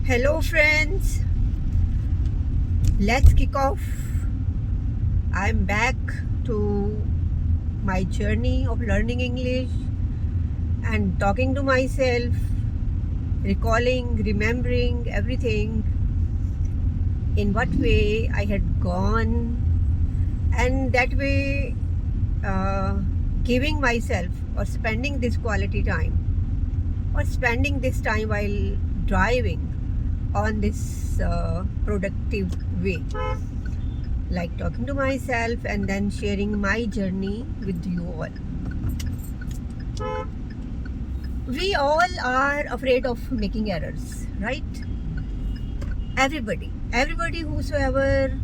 Hello, friends. Let's kick off. I'm back to my journey of learning English and talking to myself, recalling, remembering everything, in what way I had gone, and that way giving myself or spending this quality time or spending this time while driving on this productive way, like talking to myself and then sharing my journey with you all. We all are afraid of making errors, right? Everybody whosoever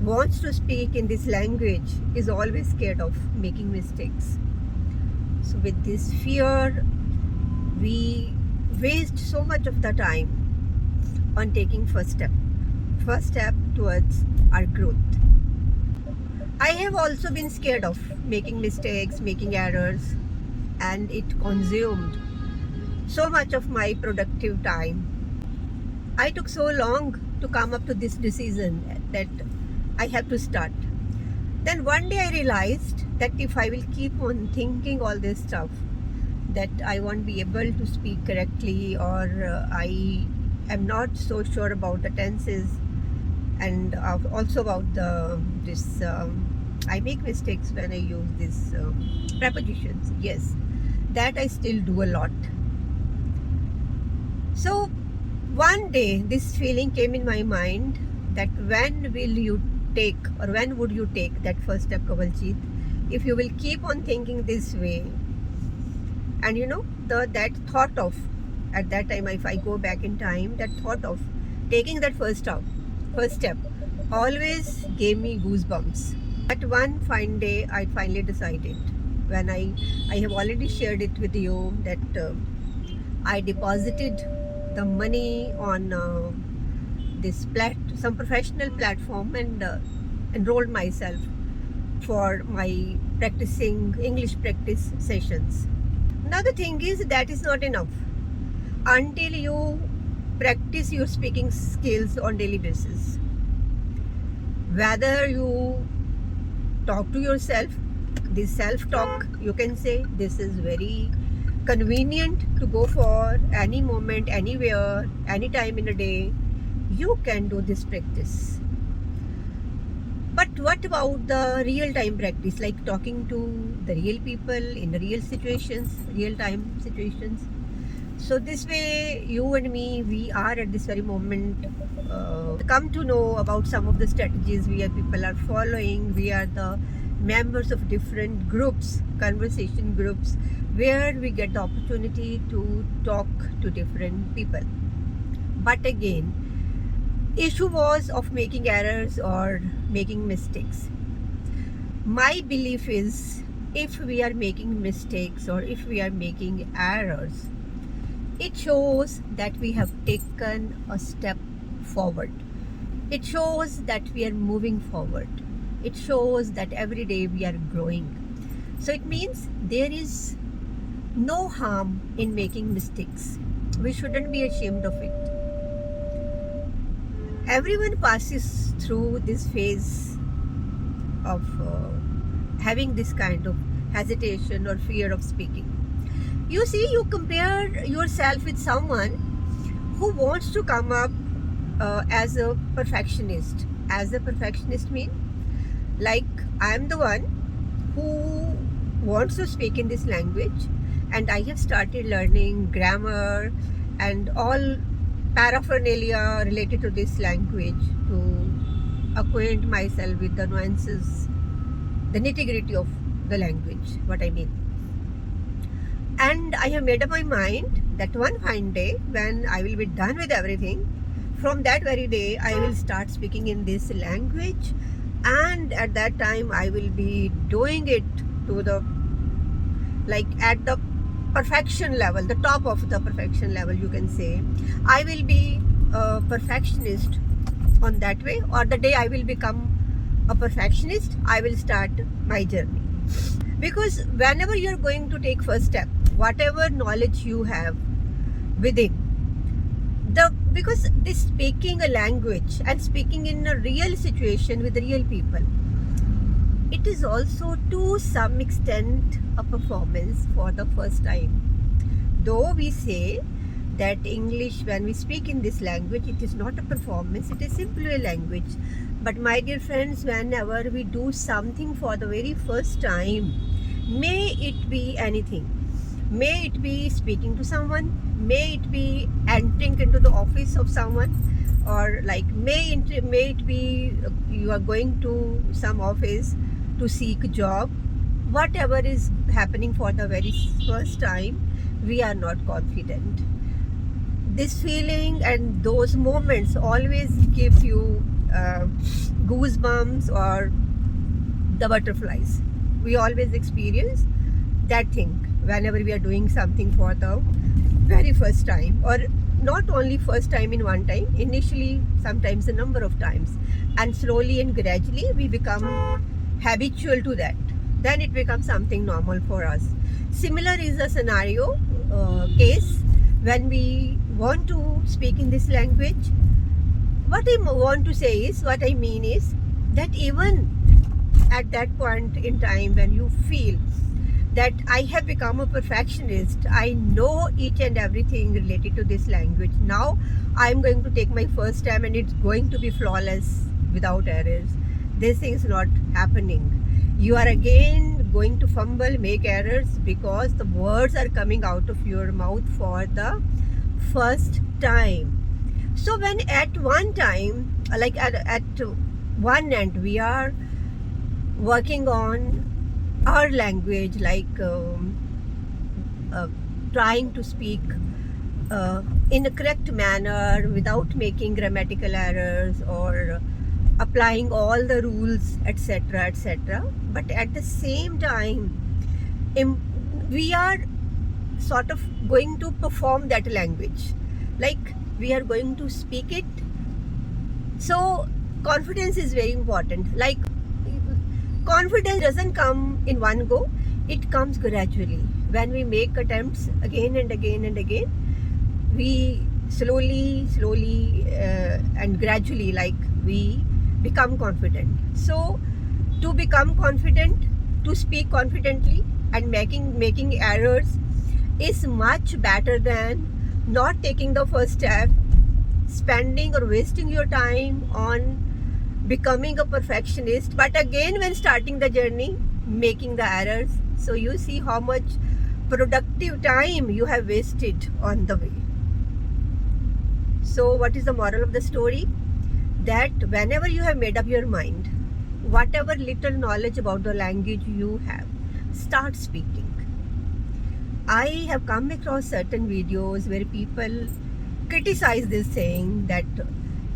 wants to speak in this language is always scared of making mistakes. So with this fear, we waste so much of the time on taking first step towards our growth. I have also been scared of making mistakes, making errors, and it consumed so much of my productive time. I took so long to come up to this decision that I have to start. Then one day I realized that if I will keep on thinking all this stuff, that I won't be able to speak correctly, or I am not so sure about the tenses, and also about this. I make mistakes when I use these prepositions. Yes, that I still do a lot. So one day this feeling came in my mind that when would you take that first step, Kawaljeet, if you will keep on thinking this way. And that thought of, at that time, if I go back in time, that thought of taking that first step always gave me goosebumps. At one fine day I finally decided, when I have already shared it with you, that I deposited the money on some professional platform, and enrolled myself for my practicing English practice sessions. Now the thing is, that is not enough until you practice your speaking skills on daily basis. Whether you talk to yourself, this self-talk, you can say, this is very convenient to go for any moment, anywhere, anytime in a day. You can do this practice. But what about the real-time practice, like talking to the real people in the real situations, real-time situations? So this way, you and me, we are at this very moment come to know about some of the strategies people are following. We are the members of different groups, conversation groups, where we get the opportunity to talk to different people. But again, issue was of making errors or making mistakes. My belief is, if we are making mistakes or if we are making errors, it shows that we have taken a step forward. It shows that we are moving forward. It shows that every day we are growing. So it means there is no harm in making mistakes. We shouldn't be ashamed of it. Everyone passes through this phase of having this kind of hesitation or fear of speaking. You see, you compare yourself with someone who wants to come up as a perfectionist. As a perfectionist means, like, I'm the one who wants to speak in this language, and I have started learning grammar and all paraphernalia related to this language to acquaint myself with the nuances, the nitty-gritty of the language, what I mean. And I have made up my mind that one fine day, when I will be done with everything, from that very day I will start speaking in this language, and at that time I will be doing it to the, like, at the perfection level, the top of the perfection level, you can say. I will be a perfectionist on that way, or the day I will become a perfectionist, I will start my journey. Because whenever you're going to take first step, whatever knowledge you have within, the because this speaking a language and speaking in a real situation with real people, it is also to some extent a performance for the first time. Though we say that English, when we speak in this language, it is not a performance, it is simply a language. But my dear friends, whenever we do something for the very first time, may it be anything, may it be speaking to someone, may it be entering into the office of someone, or like may it be you are going to some office to seek a job. Whatever is happening for the very first time, we are not confident. This feeling and those moments always gives you goosebumps or the butterflies. We always experience that thing whenever we are doing something for the very first time, or not only first time in one time, initially sometimes a number of times, and slowly and gradually we become habitual to that. Then it becomes something normal for us. Similar is a scenario case when we want to speak in this language. What I want to say is, what I mean is that even at that point in time when you feel that I have become a perfectionist, I know each and everything related to this language. Now I'm going to take my first time and it's going to be flawless without errors. This thing is not happening. You are again going to fumble, make errors, because the words are coming out of your mouth for the first time. So when at one time, like at one end, we are working on our language, like trying to speak in a correct manner without making grammatical errors or applying all the rules, etc., etc. But at the same time, we are sort of going to perform that language, like we are going to speak it. So confidence is very important. Like, confidence doesn't come in one go, it comes gradually. When we make attempts again and again and again, we slowly and gradually, like, we become confident. So to become confident, to speak confidently and making errors is much better than not taking the first step, spending or wasting your time on becoming a perfectionist, but again when starting the journey, making the errors. So you see how much productive time you have wasted on the way. So what is the moral of the story? That whenever you have made up your mind, whatever little knowledge about the language you have, start speaking. I have come across certain videos where people criticize this saying that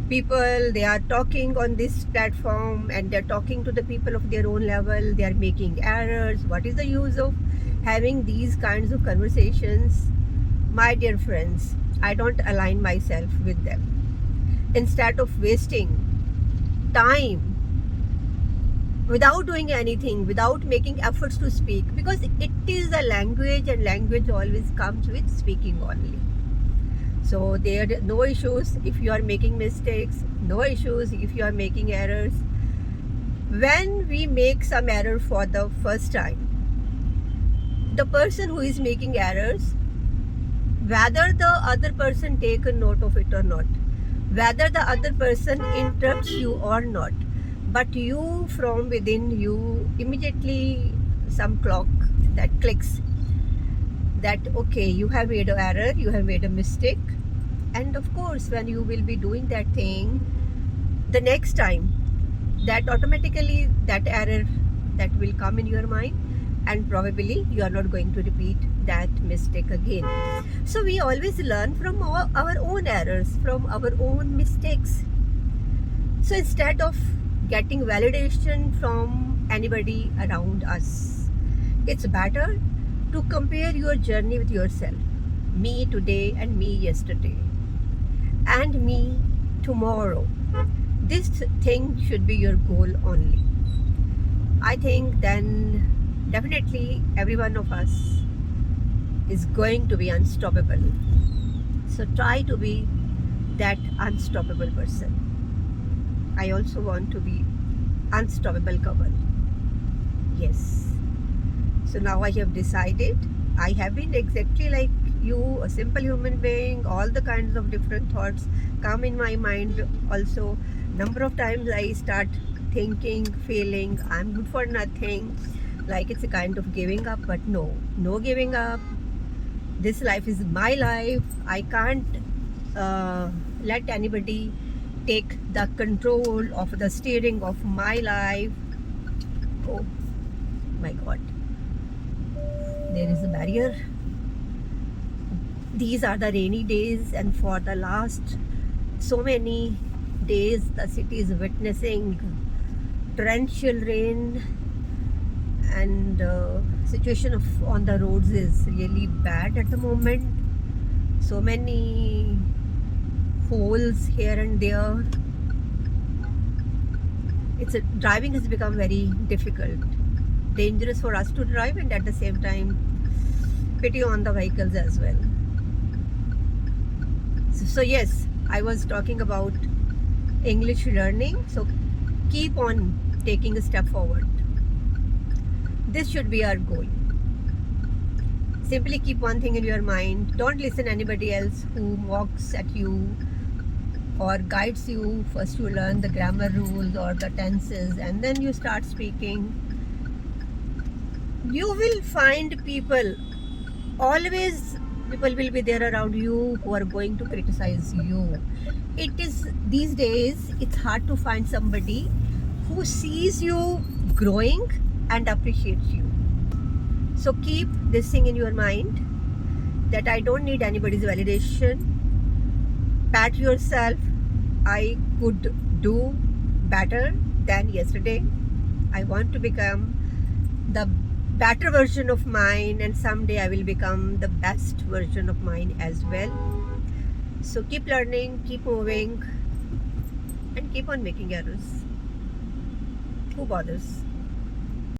people, they are talking on this platform and they're talking to the people of their own level, they are making errors. What is the use of having these kinds of conversations? My dear friends, I don't align myself with them. Instead of wasting time without doing anything, without making efforts to speak, because it is a language and language always comes with speaking only. So there are no issues if you are making mistakes, no issues if you are making errors. When we make some error for the first time, the person who is making errors, whether the other person take a note of it or not, whether the other person interrupts you or not, but you from within, you immediately some clock that clicks that okay, you have made an error, you have made a mistake. And of course, when you will be doing that thing the next time, that automatically that error that will come in your mind, and probably you are not going to repeat that mistake again. So we always learn from our own errors, from our own mistakes. So instead of getting validation from anybody around us, it's better to compare your journey with yourself. Me today and me yesterday and me tomorrow. This thing should be your goal only. I think then definitely every one of us is going to be unstoppable. So try to be that unstoppable person. I also want to be unstoppable couple. Yes. So now I have decided. I have been exactly like you, a simple human being. All the kinds of different thoughts come in my mind. Also, number of times I start thinking, feeling I'm good for nothing. Like it's a kind of giving up, but no giving up. This life is my life. I can't let anybody take the control of the steering of my life. Oh my God, there is a barrier. These are the rainy days, and for the last so many days the city is witnessing torrential rain, and situation of on the roads is really bad at the moment. So many holes here and there. Driving has become very difficult, dangerous for us to drive, and at the same time pity on the vehicles as well. So yes, I was talking about English learning. So keep on taking a step forward. This should be our goal. Simply keep one thing in your mind. Don't listen to anybody else who mocks at you or guides you. First you learn the grammar rules or the tenses, and then you start speaking. You will find people. Always people will be there around you who are going to criticize you. It is these days it's hard to find somebody who sees you growing and appreciates you. So keep this thing in your mind that I don't need anybody's validation. Pat yourself. I could do better than yesterday. I want to become the better version of mine, and someday I will become the best version of mine as well. So keep learning, keep moving, and keep on making errors. Who bothers?